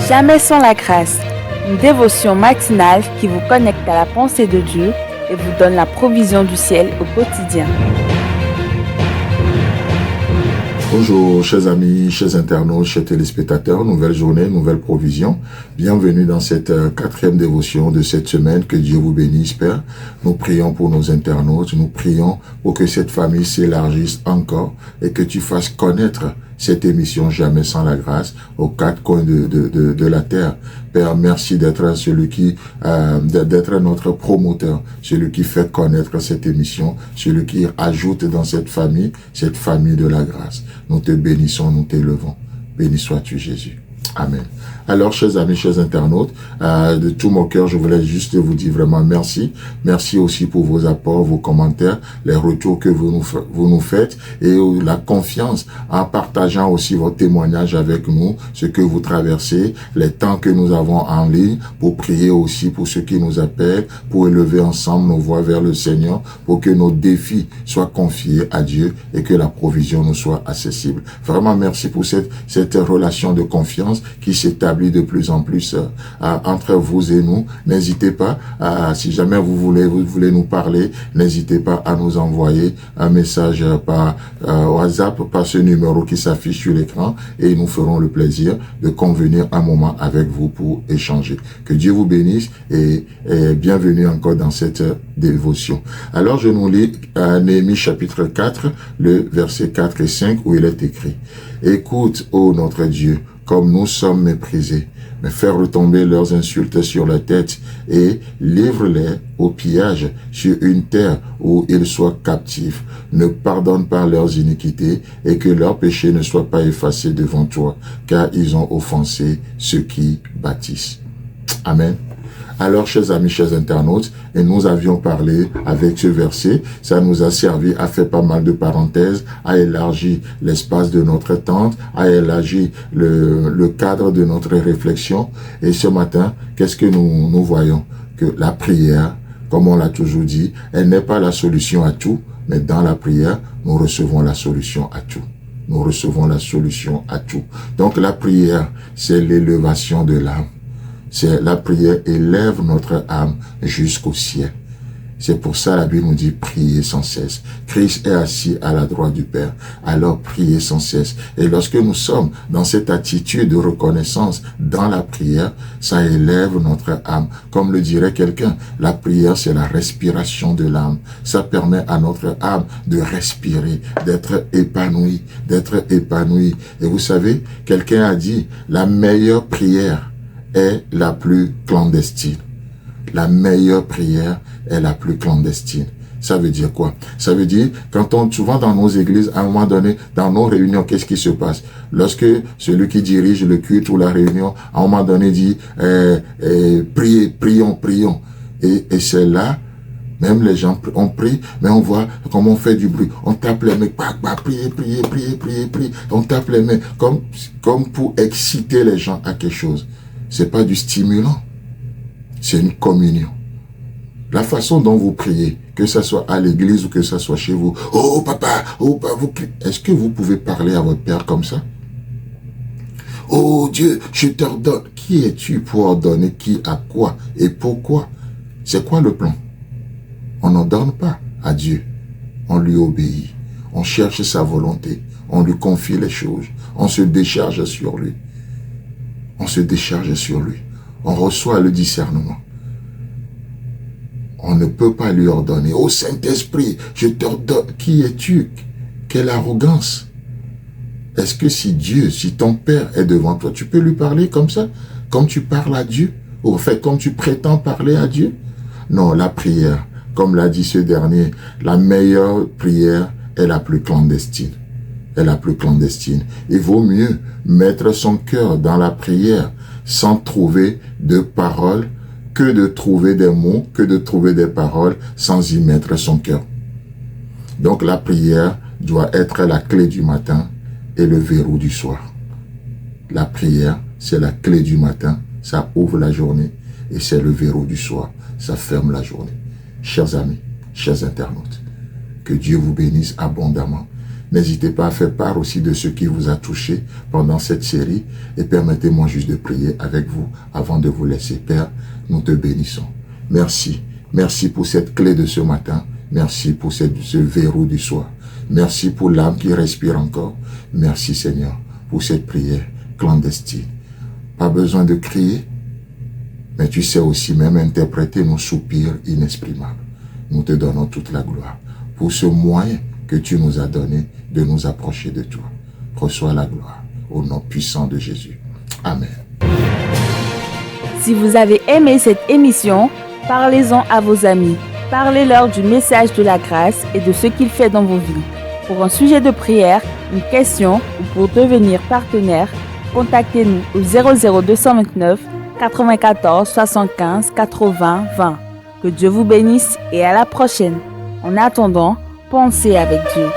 Jamais sans la grâce, une dévotion matinale qui vous connecte à la pensée de Dieu et vous donne la provision du ciel au quotidien. Bonjour chers amis, chers internautes, chers téléspectateurs, nouvelle journée, nouvelle provision. Bienvenue dans cette quatrième dévotion de cette semaine. Que Dieu vous bénisse, Père. Nous prions pour nos internautes, nous prions pour que cette famille s'élargisse encore et que tu fasses connaître cette émission Jamais sans la grâce aux quatre coins de la terre. Père, merci d'être celui qui, d'être notre promoteur, celui qui fait connaître cette émission, celui qui ajoute dans cette famille de la grâce. Nous te bénissons, nous t'élevons. Béni sois-tu, Jésus. Amen. Alors, chers amis, chers internautes, de tout mon cœur, je voulais juste vous dire vraiment merci. Merci aussi pour vos apports, vos commentaires, les retours que vous nous faites et la confiance en partageant aussi vos témoignages avec nous, ce que vous traversez, les temps que nous avons en ligne pour prier aussi pour ceux qui nous appellent, pour élever ensemble nos voix vers le Seigneur, pour que nos défis soient confiés à Dieu et que la provision nous soit accessible. Vraiment, merci pour cette relation de confiance qui s'établit de plus en plus entre vous et nous. N'hésitez pas, si jamais vous voulez nous parler, n'hésitez pas à nous envoyer un message par WhatsApp, par ce numéro qui s'affiche sur l'écran, et nous ferons le plaisir de convenir un moment avec vous pour échanger. Que Dieu vous bénisse et bienvenue encore dans cette dévotion. Alors je nous lis Néhémie chapitre 4, le verset 4 et 5 où il est écrit: Écoute, ô notre Dieu, comme nous sommes méprisés, mais fais retomber leurs insultes sur la tête et livre-les au pillage sur une terre où ils soient captifs. Ne pardonne pas leurs iniquités et que leurs péchés ne soient pas effacés devant toi, car ils ont offensé ceux qui bâtissent. Amen. Alors, chers amis, chers internautes, et nous avions parlé avec ce verset, ça nous a servi à faire pas mal de parenthèses, à élargir l'espace de notre tente, à élargir le cadre de notre réflexion. Et ce matin, qu'est-ce que nous voyons? Que la prière, comme on l'a toujours dit, elle n'est pas la solution à tout, mais dans la prière, nous recevons la solution à tout. Nous recevons la solution à tout. Donc la prière, c'est l'élévation de l'âme. C'est la prière élève notre âme jusqu'au ciel. C'est pour ça la Bible nous dit prier sans cesse. Christ est assis à la droite du Père. Alors priez sans cesse. Et lorsque nous sommes dans cette attitude de reconnaissance dans la prière, ça élève notre âme. Comme le dirait quelqu'un, la prière c'est la respiration de l'âme. Ça permet à notre âme de respirer, d'être épanoui, Et vous savez, quelqu'un a dit, la meilleure prière est la plus clandestine. La meilleure prière est la plus clandestine. Ça veut dire quoi? Ça veut dire, souvent dans nos églises, à un moment donné, dans nos réunions, qu'est-ce qui se passe? Lorsque celui qui dirige le culte ou la réunion, à un moment donné dit, prions. Et c'est là, même les gens, on prie, mais on voit comment on fait du bruit. On tape les mains, priez. On tape les mains, comme pour exciter les gens à quelque chose. C'est pas du stimulant, c'est une communion. La façon dont vous priez, que ce soit à l'église ou que ce soit chez vous, oh papa, est-ce que vous pouvez parler à votre père comme ça? Oh Dieu, je t'ordonne. Qui es-tu pour ordonner qui à quoi et pourquoi? C'est quoi le plan? On n'ordonne pas à Dieu, on lui obéit, on cherche sa volonté, on lui confie les choses, on se décharge sur lui. On reçoit le discernement. On ne peut pas lui ordonner. Oh Saint-Esprit, je t'ordonne. Qui es-tu? Quelle arrogance. Est-ce que si ton Père est devant toi, tu peux lui parler comme ça? Comme tu parles à Dieu? Ou en fait, comme tu prétends parler à Dieu? Non, la prière, comme l'a dit ce dernier, la meilleure prière est la plus clandestine. Il vaut mieux mettre son cœur dans la prière sans trouver de paroles que de trouver des mots, que de trouver des paroles sans y mettre son cœur. Donc la prière doit être la clé du matin et le verrou du soir. La prière, c'est la clé du matin, ça ouvre la journée, et c'est le verrou du soir, ça ferme la journée. Chers amis, chers internautes, que Dieu vous bénisse abondamment. N'hésitez pas à faire part aussi de ce qui vous a touché pendant cette série et permettez-moi juste de prier avec vous avant de vous laisser. Père, nous te bénissons. Merci. Merci pour cette clé de ce matin. Merci pour ce verrou du soir. Merci pour l'âme qui respire encore. Merci Seigneur pour cette prière clandestine. Pas besoin de crier, mais tu sais aussi même interpréter nos soupirs inexprimables. Nous te donnons toute la gloire pour ce moyen que tu nous as donné de nous approcher de toi. Reçois la gloire au nom puissant de Jésus. Amen. Si vous avez aimé cette émission, parlez-en à vos amis. Parlez-leur du message de la grâce et de ce qu'il fait dans vos vies. Pour un sujet de prière, une question ou pour devenir partenaire, contactez-nous au 00229 94 75 80 20. Que Dieu vous bénisse et à la prochaine. En attendant, pensez avec Dieu.